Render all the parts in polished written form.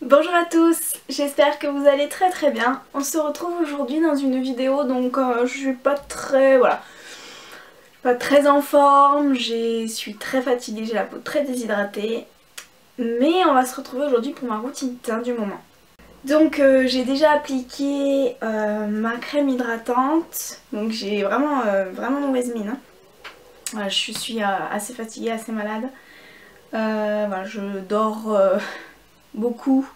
Bonjour à tous, j'espère que vous allez très bien. On se retrouve aujourd'hui dans une vidéo, donc je suis pas très, pas très en forme, je suis très fatiguée, j'ai la peau très déshydratée. Mais on va se retrouver aujourd'hui pour ma routine teint du moment. Donc j'ai déjà appliqué ma crème hydratante, donc j'ai vraiment mauvaise mine. Hein. Voilà, je suis assez fatiguée, assez malade. Voilà, je dors beaucoup.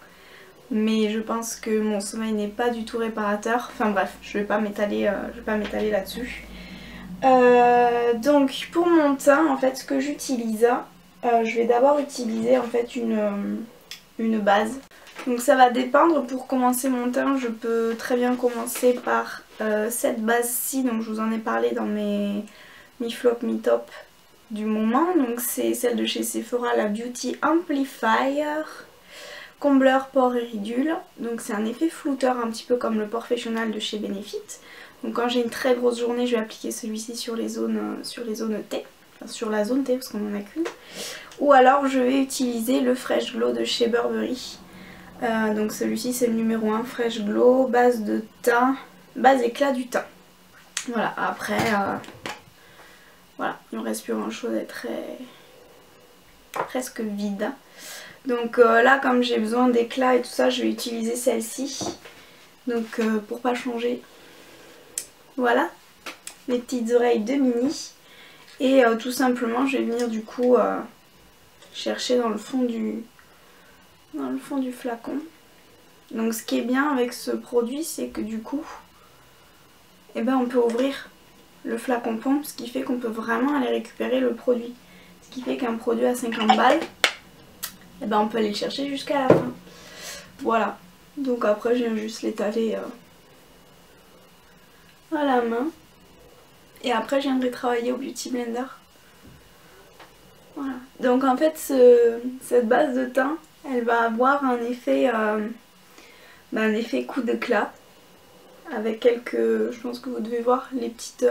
Mais je pense que mon sommeil n'est pas du tout réparateur. Enfin bref, je vais pas m'étaler là-dessus. Donc pour mon teint, en fait, ce que j'utilise, je vais d'abord utiliser en fait une base. Donc ça va dépendre. Pour commencer mon teint, je peux très bien commencer par cette base-ci. Donc je vous en ai parlé dans mes mi-flop, mi-top du moment. Donc c'est celle de chez Sephora, la Beauty Amplifier. Combleur pore et ridule, donc c'est un effet flouteur un petit peu comme le Porefessional de chez Benefit. Donc quand j'ai une très grosse journée, je vais appliquer celui-ci sur les zones T, enfin sur la zone T parce qu'on n'en a qu'une. Ou alors je vais utiliser le Fresh Glow de chez Burberry. Donc celui-ci c'est le numéro 1, Fresh Glow, base de teint, base éclat du teint. Voilà, après voilà, il me reste plus grand chose, elle est presque vide. Donc là comme j'ai besoin d'éclat et tout ça, je vais utiliser celle-ci. Donc pour pas changer. Voilà, mes petites oreilles de mini. Et tout simplement je vais venir du coup chercher dans le fond du flacon. Donc ce qui est bien avec ce produit, c'est que du coup eh ben, on peut ouvrir le flacon pompe, ce qui fait qu'on peut vraiment aller récupérer le produit. Ce qui fait qu'un produit à 50 balles, et ben on peut aller le chercher jusqu'à la fin. Voilà. Donc après je viens juste l'étaler à la main. Et après je viendrai travailler au Beauty Blender. Voilà. Donc en fait cette base de teint, elle va avoir un effet coup d'éclat. Avec quelques, je pense que vous devez voir les petites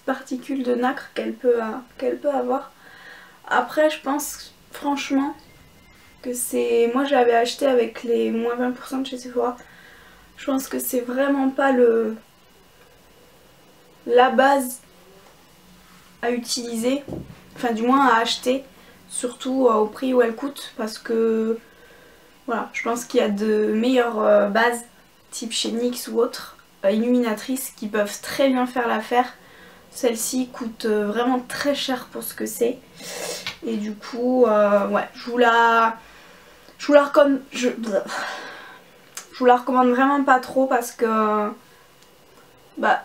particules de nacre qu'elle peut avoir. Après je pense franchement que c'est... Moi j'avais acheté avec les moins 20% de chez Sephora. Je pense que c'est vraiment pas la base à utiliser. Enfin du moins à acheter. Surtout au prix où elle coûte. Parce que voilà, je pense qu'il y a de meilleures bases type chez NYX ou autres illuminatrices qui peuvent très bien faire l'affaire. Celle-ci coûte vraiment très cher pour ce que c'est. Et du coup, ouais, je vous la recommande vraiment pas trop parce que bah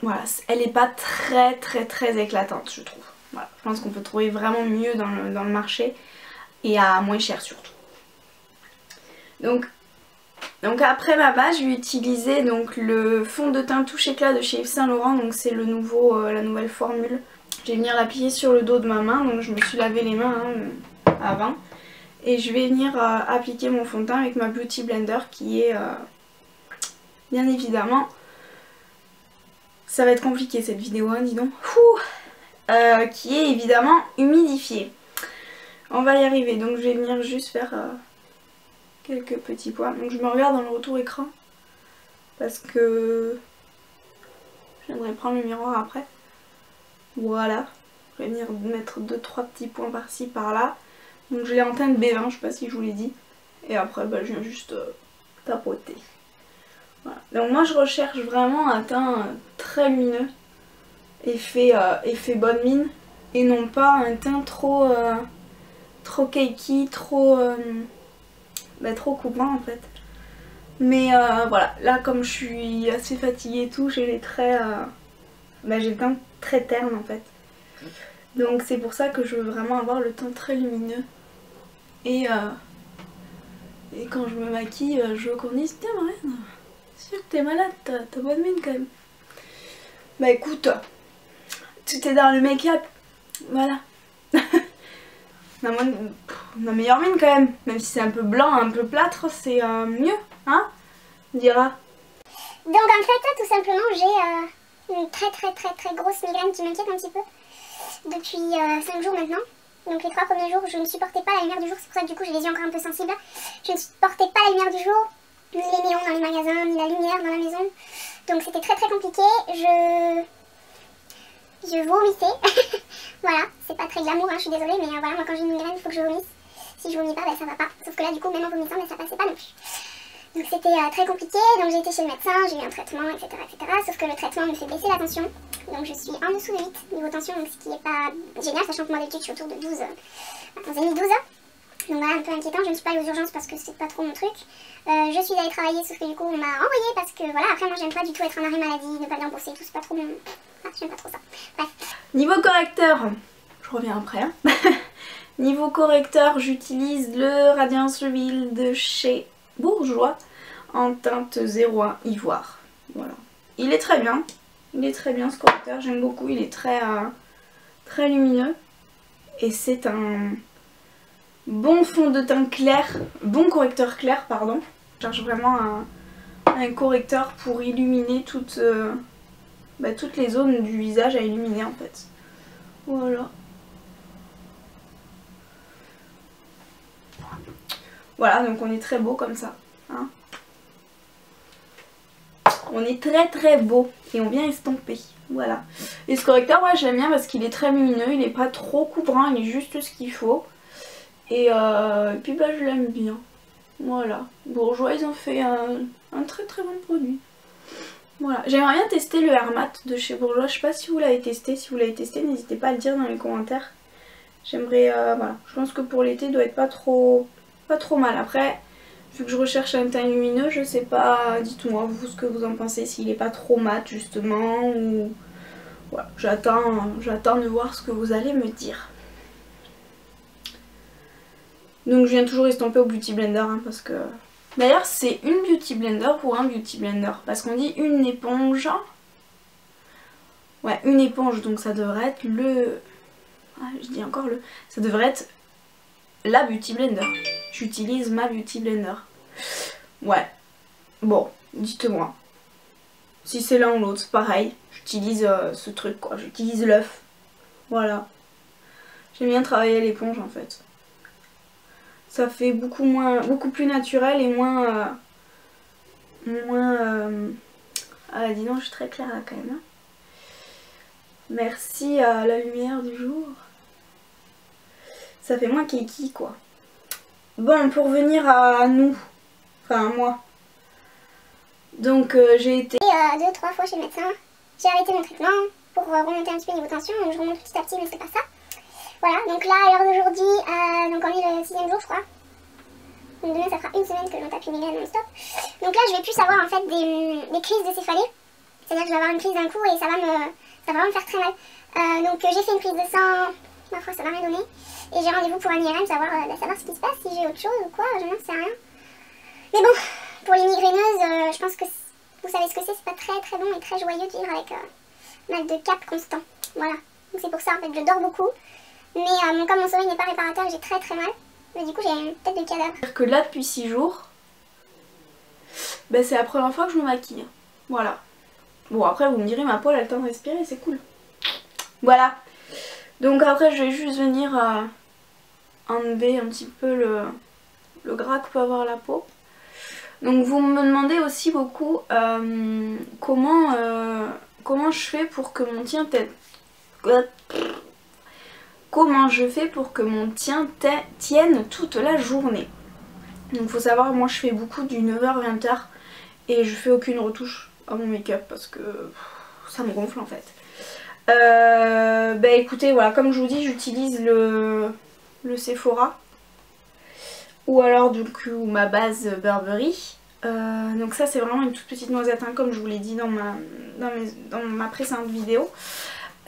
voilà, elle est pas très éclatante, je trouve. Voilà, je pense qu'on peut trouver vraiment mieux dans le marché et à moins cher surtout. Donc après ma base, je vais utiliser donc le fond de teint touche éclat de chez Yves Saint Laurent. Donc c'est le la nouvelle formule. Je vais venir l'appliquer sur le dos de ma main. Donc je me suis lavé les mains avant. Et je vais venir appliquer mon fond de teint avec ma Beauty Blender qui est bien évidemment... Ça va être compliqué cette vidéo, hein, dis donc. Qui est évidemment humidifiée. On va y arriver. Donc je vais venir juste faire... quelques petits points. Donc je me regarde dans le retour écran parce que je viendrai prendre le miroir après. Voilà. Je vais venir mettre 2-3 petits points par-ci par-là. Donc je l'ai en teinte B20, je sais pas si je vous l'ai dit. Et après bah, je viens juste tapoter. Voilà. Donc moi je recherche vraiment un teint très lumineux. Effet bonne mine. Et non pas un teint trop cakey, trop coupant en fait. Mais voilà, là comme je suis assez fatiguée et tout, j'ai les traits, j'ai le teint très terne en fait. Donc c'est pour ça que je veux vraiment avoir le teint très lumineux. Et quand je me maquille, je veux qu'on dise tiens Marlène, c'est sûr que t'es malade, t'as bonne mine quand même. Bah écoute, tout est dans le make-up, voilà. Ma meilleure mine quand même si c'est un peu blanc, un peu plâtre, c'est mieux, hein, on dira. Donc en fait, tout simplement, j'ai une très grosse migraine qui m'inquiète un petit peu depuis 5 jours maintenant. Donc les 3 premiers jours, je ne supportais pas la lumière du jour. C'est pour ça que du coup j'ai les yeux encore un peu sensibles. Je ne supportais pas la lumière du jour, ni les néons dans les magasins, ni la lumière dans la maison. Donc c'était très compliqué. Je vomissais. Voilà, c'est pas très glamour, hein, je suis désolée, mais voilà, moi quand j'ai une migraine, il faut que je vomisse. Si je vomis pas, ça va pas. Sauf que là, du coup, même en vomissant, ça passait pas non plus. Donc c'était très compliqué, donc j'ai été chez le médecin, j'ai eu un traitement, etc., etc. Sauf que le traitement me fait baisser la tension. Donc je suis en dessous de 8 niveau tension, donc ce qui est pas génial, sachant que moi d'habitude je suis autour de 12. Attends, j'ai mis 12. Donc voilà, un peu inquiétant, je ne suis pas allée aux urgences parce que c'est pas trop mon truc. Je suis allée travailler, sauf que du coup on m'a envoyé parce que voilà, après moi j'aime pas du tout être en arrêt maladie, ne pas bien bosser, tout, c'est pas trop mon... Ah, j'aime pas trop ça. Bref. Niveau correcteur, je reviens après. Hein. Niveau correcteur, j'utilise le Radiance Reveal de chez Bourjois en teinte 01 ivoire. Voilà. Il est très bien. Il est très bien ce correcteur, j'aime beaucoup. Il est très lumineux. Et c'est un bon fond de teint clair, bon correcteur clair, pardon. Je cherche vraiment un correcteur pour illuminer toutes les zones du visage à illuminer en fait. Voilà. Voilà, donc on est très beau comme ça. Hein. On est très beau et on vient estomper. Voilà. Et ce correcteur, ouais, j'aime bien parce qu'il est très lumineux, il n'est pas trop couvrant, il est juste ce qu'il faut. Et puis bah je l'aime bien. Voilà. Bourjois, ils ont fait un très bon produit. Voilà. J'aimerais bien tester le Air Matte de chez Bourjois. Je sais pas si vous l'avez testé. Si vous l'avez testé, n'hésitez pas à le dire dans les commentaires. J'aimerais, voilà. Je pense que pour l'été, il doit être pas trop mal. Après, vu que je recherche un teint lumineux, je sais pas, dites-moi vous ce que vous en pensez, s'il est pas trop mat justement, ou... Voilà, j'attends de voir ce que vous allez me dire. Donc je viens toujours estomper au Beauty Blender, hein, parce que... D'ailleurs, c'est une Beauty Blender ou un Beauty Blender, parce qu'on dit une éponge. Ouais, une éponge, donc ça devrait être le... Ah, je dis encore le... Ça devrait être la Beauty Blender. J'utilise ma Beauty Blender. Ouais. Bon, dites-moi. Si c'est l'un ou l'autre, c'est pareil. J'utilise ce truc quoi. J'utilise l'œuf. Voilà. J'aime bien travailler à l'éponge en fait. Ça fait beaucoup plus naturel et moins... Ah dis donc, je suis très claire là quand même. Hein. Merci à la lumière du jour. Ça fait moins kiki quoi. Bon, pour venir à nous, enfin à moi. Donc j'ai été 2-3 fois chez le médecin. J'ai arrêté mon traitement pour remonter un petit peu niveau tension. Donc je remonte petit à petit, mais c'est pas ça. Voilà, donc là à l'heure d'aujourd'hui, donc on est le 6e jour je crois. Donc demain ça fera une semaine que je m'en tape une migraine non-stop. Donc là je vais plus avoir en fait des crises de céphalée. C'est-à-dire que je vais avoir une crise d'un coup et ça va vraiment me faire très mal. Donc j'ai fait une prise de sang, ma foi ça m'a rien donné. Et j'ai rendez-vous pour un IRM, savoir ce qui se passe, si j'ai autre chose ou quoi, je n'en sais rien. Mais bon, pour les migraineuses, je pense que vous savez ce que c'est pas très bon et très joyeux de vivre avec mal de cap constant. Voilà, donc c'est pour ça en fait je dors beaucoup. Mais comme mon sommeil n'est pas réparateur, j'ai très mal. Mais du coup j'ai une tête de cadavre. C'est-à-dire que là depuis 6 jours, ben, c'est la première fois que je me maquille. Voilà. Bon après vous me direz ma peau elle a le temps de respirer, c'est cool. Voilà. Donc après je vais juste venir enlever un petit peu le gras que peut avoir la peau. Donc vous me demandez aussi beaucoup comment je fais pour que mon teint tienne toute la journée. Donc faut savoir, moi je fais beaucoup du 9h-20h et je fais aucune retouche à mon make-up parce que ça me gonfle en fait. Bah écoutez, voilà, comme je vous dis, j'utilise le Sephora ou alors du coup ma base Burberry. Donc ça c'est vraiment une toute petite noisette, hein, comme je vous l'ai dit dans ma précédente vidéo.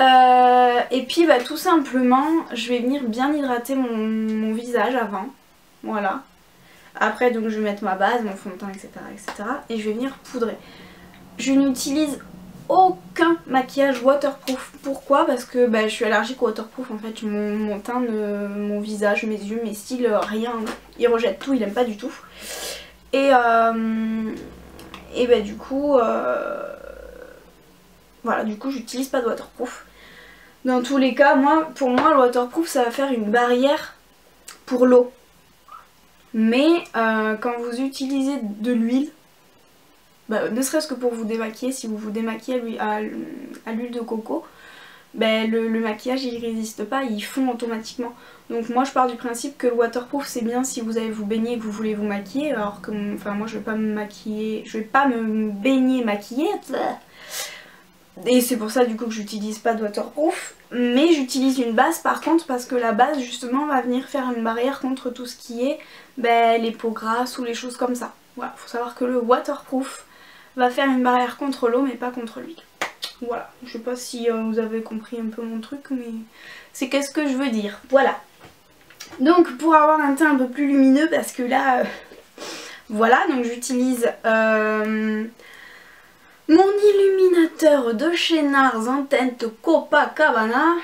Et puis bah, tout simplement je vais venir bien hydrater mon visage avant. Voilà. Après donc je vais mettre ma base, mon fond de teint, etc. Et je vais venir poudrer. Je n'utilise aucun maquillage waterproof. Pourquoi? Parce que bah, je suis allergique au waterproof en fait. Mon teint, mon visage, mes yeux, mes cils, rien. Il rejette tout, il aime pas du tout. Et bah, du coup, voilà, du coup j'utilise pas de waterproof. Dans tous les cas, pour moi le waterproof ça va faire une barrière pour l'eau. Mais quand vous utilisez de l'huile, ne serait-ce que pour vous démaquiller, si vous vous démaquillez à l'huile de coco, le maquillage il résiste pas, il fond automatiquement. Donc moi je pars du principe que le waterproof c'est bien si vous allez vous baigner et que vous voulez vous maquiller, alors que moi je vais pas me maquiller, je vais pas me baigner maquillée. Et c'est pour ça du coup que j'utilise pas de waterproof, mais j'utilise une base par contre parce que la base justement va venir faire une barrière contre tout ce qui est les peaux grasses ou les choses comme ça. Voilà, faut savoir que le waterproof va faire une barrière contre l'eau mais pas contre l'huile. Voilà, je sais pas si vous avez compris un peu mon truc, mais c'est qu'est-ce que je veux dire. Voilà. Donc pour avoir un teint un peu plus lumineux, parce que là, voilà, donc j'utilise mon illuminateur de chez NARS en teinte Copacabana.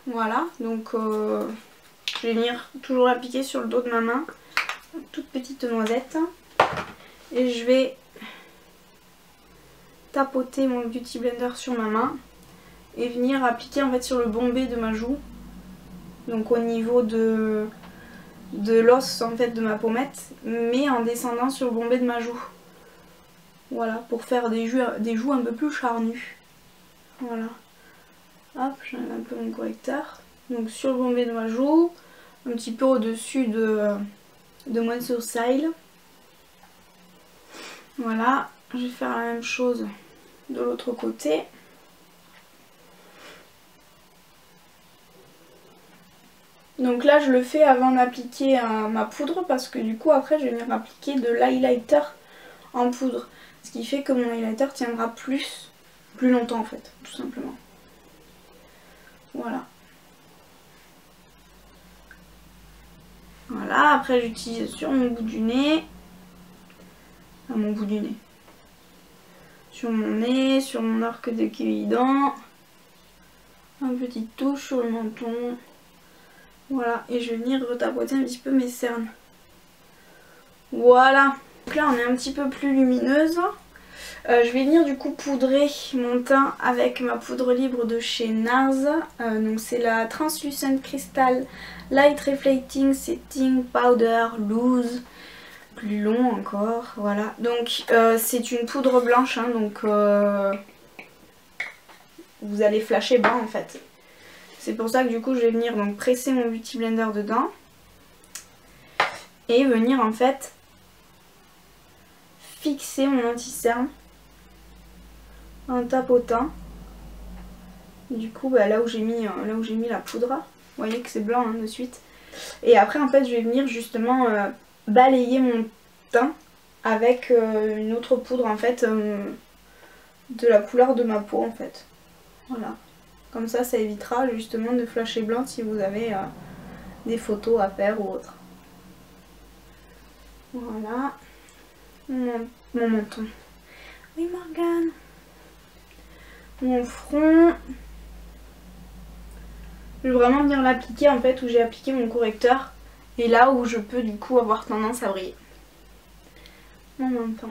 Voilà, donc je vais venir toujours l'appliquer sur le dos de ma main. Une toute petite noisette. Et je vais tapoter mon Beauty Blender sur ma main et venir appliquer en fait sur le bombé de ma joue, donc au niveau de l'os en fait de ma pommette, mais en descendant sur le bombé de ma joue. Voilà, pour faire des joues un peu plus charnues. Voilà. Hop, j'enlève un peu mon correcteur. Donc sur le bombé de ma joue, un petit peu au-dessus de mon sourcil. Voilà, je vais faire la même chose de l'autre côté. Donc là je le fais avant d'appliquer ma poudre parce que du coup après je vais venir appliquer de l'highlighter en poudre. Ce qui fait que mon highlighter tiendra plus longtemps en fait, tout simplement. Voilà. Voilà, après j'utilise sur mon bout du nez. Sur mon nez, sur mon arc de Kévident. Une petite touche sur le menton. Voilà, et je vais venir retapoter un petit peu mes cernes. Voilà. Donc là on est un petit peu plus lumineuse. Je vais venir du coup poudrer mon teint avec ma poudre libre de chez NARS. Donc c'est la Translucent Crystal Light Reflecting Setting Powder Loose. Plus long encore, voilà. Donc c'est une poudre blanche, hein, donc vous allez flasher blanc en fait. C'est pour ça que du coup je vais venir donc presser mon Beauty Blender dedans. Et venir en fait fixer mon anti-cerne en tapotant. Du coup là où j'ai mis la poudre, vous voyez que c'est blanc hein, de suite. Et après en fait je vais venir justement balayer mon teint avec une autre poudre en fait de la couleur de ma peau en fait. Voilà. Comme ça évitera justement de flasher blanc si vous avez des photos à faire ou autre. Voilà. Mon menton. Oui Morgane. Mon front. Je vais vraiment venir l'appliquer en fait où j'ai appliqué mon correcteur. Et là où je peux du coup avoir tendance à briller. Mon menton.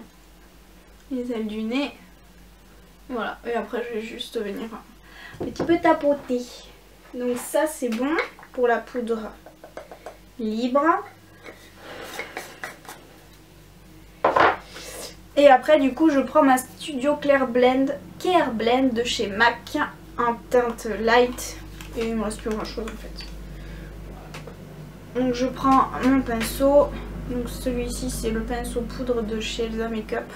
Les ailes du nez. Voilà. Et après je vais juste venir un petit peu tapoter. Donc ça c'est bon pour la poudre libre. Et après du coup je prends ma Studio Care Blend de chez MAC en teinte light. Et il me reste plus grand chose en fait. Donc je prends mon pinceau. Donc celui-ci c'est le pinceau poudre de chez Elsa Makeup.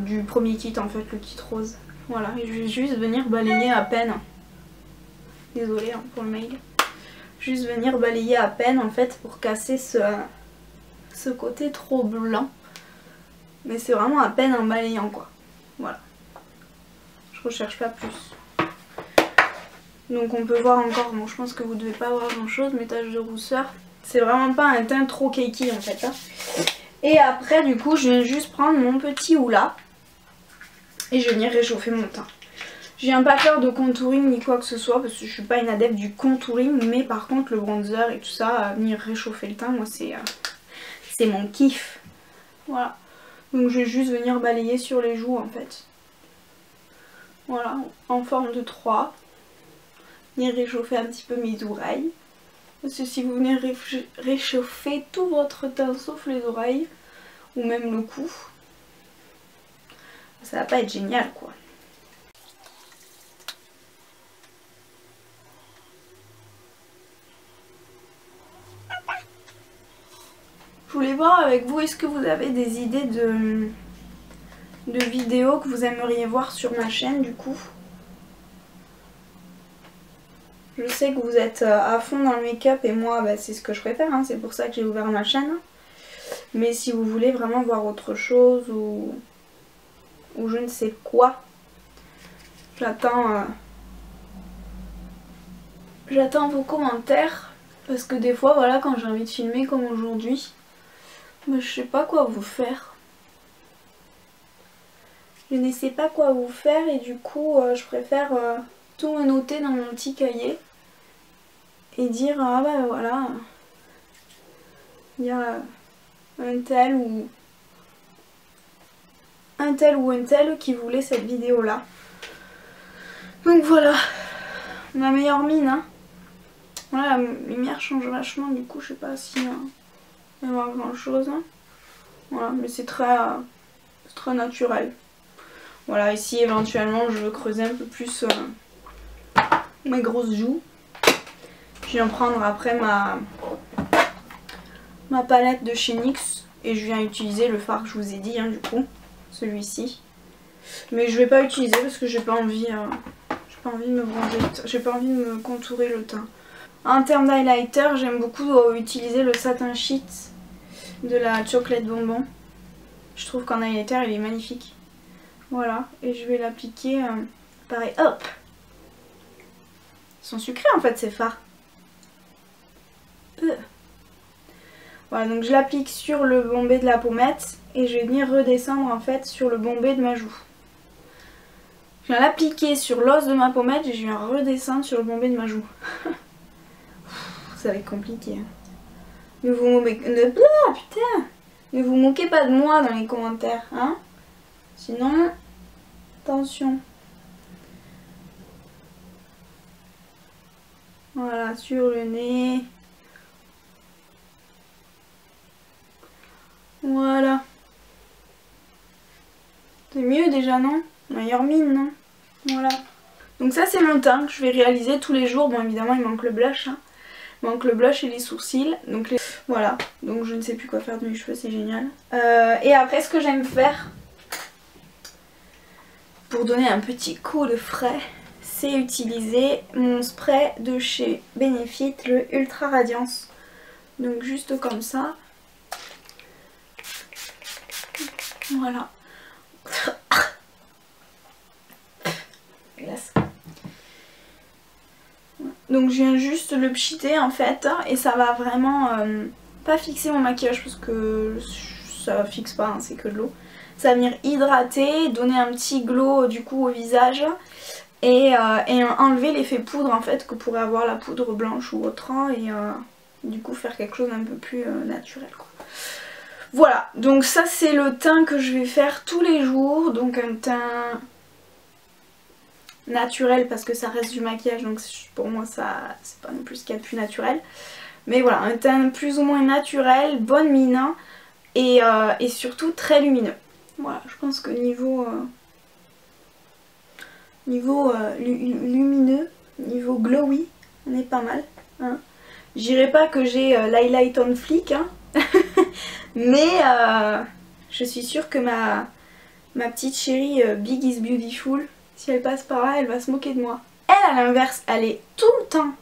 Du premier kit en fait, le kit rose. Voilà, et je vais juste venir balayer à peine. Désolée hein, pour le mail. Juste venir balayer à peine en fait pour casser ce côté trop blanc. Mais c'est vraiment à peine en balayant quoi. Voilà. Je recherche pas plus. Donc on peut voir encore, bon je pense que vous devez pas voir grand chose, mes taches de rousseur. C'est vraiment pas un teint trop cakey en fait. Hein. Et après du coup je vais juste prendre mon petit Hoola. Et je vais venir réchauffer mon teint. Je viens pas faire de contouring ni quoi que ce soit parce que je suis pas une adepte du contouring. Mais par contre le bronzer et tout ça, venir réchauffer le teint, moi c'est mon kiff. Voilà. Donc je vais juste venir balayer sur les joues en fait. voilà, en forme de 3. Venir réchauffer un petit peu mes oreilles. Parce que si vous venez réchauffer tout votre teint sauf les oreilles, ou même le cou, ça va pas être génial quoi. Je voulais voir avec vous, est-ce que vous avez des idées de vidéos que vous aimeriez voir sur ma chaîne du coup. Je sais que vous êtes à fond dans le make-up et moi bah, c'est ce que je préfère, hein. C'est pour ça que j'ai ouvert ma chaîne. Mais si vous voulez vraiment voir autre chose ou je ne sais quoi, j'attends vos commentaires. Parce que des fois voilà, quand j'ai envie de filmer comme aujourd'hui, bah, je sais pas quoi vous faire. Je ne sais pas quoi vous faire et du coup je préfère tout noter dans mon petit cahier et dire ah bah voilà, il y a un tel ou un tel qui voulait cette vidéo là. Donc voilà, ma meilleure mine hein. Voilà, la lumière change vachement du coup je sais pas si il va y avoir grand chose hein. Voilà, mais c'est très naturel. Voilà, ici éventuellement je veux creuser un peu plus mes grosses joues. Je viens prendre après ma palette de chez NYX et je viens utiliser le fard que je vous ai dit hein, du coup, celui-ci. Mais je vais pas utiliser parce que j'ai pas envie de me bronzer, j'ai pas envie de me contourer le teint. En termes d'highlighter, j'aime beaucoup utiliser le Satin Sheet de la Chocolate Bonbon. Je trouve qu'en highlighter il est magnifique. Voilà, et je vais l'appliquer pareil, hop. Ils sont sucrés en fait ces fards. Voilà, donc je l'applique sur le bombé de la pommette et je vais venir redescendre en fait sur le bombé de ma joue. Je viens l'appliquer sur l'os de ma pommette et je viens redescendre sur le bombé de ma joue. Ça va être compliqué. Ne vous moquez pas de moi dans les commentaires, hein. Sinon, attention. Voilà, sur le nez. Voilà. C'est mieux déjà, non? Meilleure mine, non? Voilà. Donc ça, c'est mon teint que je vais réaliser tous les jours. Bon, évidemment, il manque le blush. Hein. Il manque le blush et les sourcils. Donc voilà. Donc je ne sais plus quoi faire de mes cheveux, c'est génial. Et après, ce que j'aime faire, pour donner un petit coup de frais, c'est utiliser mon spray de chez Benefit, le Ultra Radiance. Donc juste comme ça. Voilà. Glace. Donc je viens juste le pchiter en fait et ça va vraiment pas fixer mon maquillage parce que ça fixe pas, hein, c'est que de l'eau. Ça va venir hydrater, donner un petit glow du coup au visage et enlever l'effet poudre en fait que pourrait avoir la poudre blanche ou autre et du coup faire quelque chose d'un peu plus naturel quoi. Voilà, donc ça c'est le teint que je vais faire tous les jours, donc un teint naturel parce que ça reste du maquillage donc pour moi ça c'est pas non plus ce qu'il y a de plus naturel. Mais voilà, un teint plus ou moins naturel, bonne mine et surtout très lumineux. Voilà, je pense que niveau lumineux, niveau glowy, on est pas mal. Hein. Je dirais pas que j'ai l'highlight on flic, hein. Mais je suis sûre que ma petite chérie Big is Beautiful, si elle passe par là, elle va se moquer de moi. Elle, à l'inverse, elle est tout le temps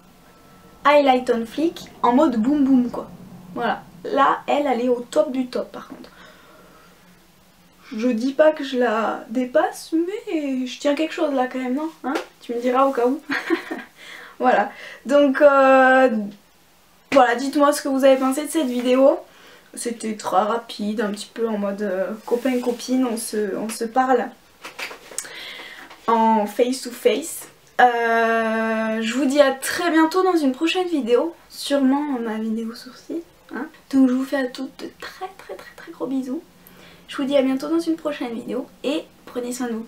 highlight on flic en mode boum boum quoi. Voilà. Là, elle est au top du top par contre. Je dis pas que je la dépasse, mais je tiens quelque chose là quand même, non hein? Tu me diras au cas où. Voilà. Donc, voilà, dites-moi ce que vous avez pensé de cette vidéo. C'était très rapide, un petit peu en mode copain-copine, on se parle en face to face. Je vous dis à très bientôt dans une prochaine vidéo, sûrement ma vidéo sourcils. Hein. Donc je vous fais à toutes de très gros bisous. Je vous dis à bientôt dans une prochaine vidéo et prenez soin de vous.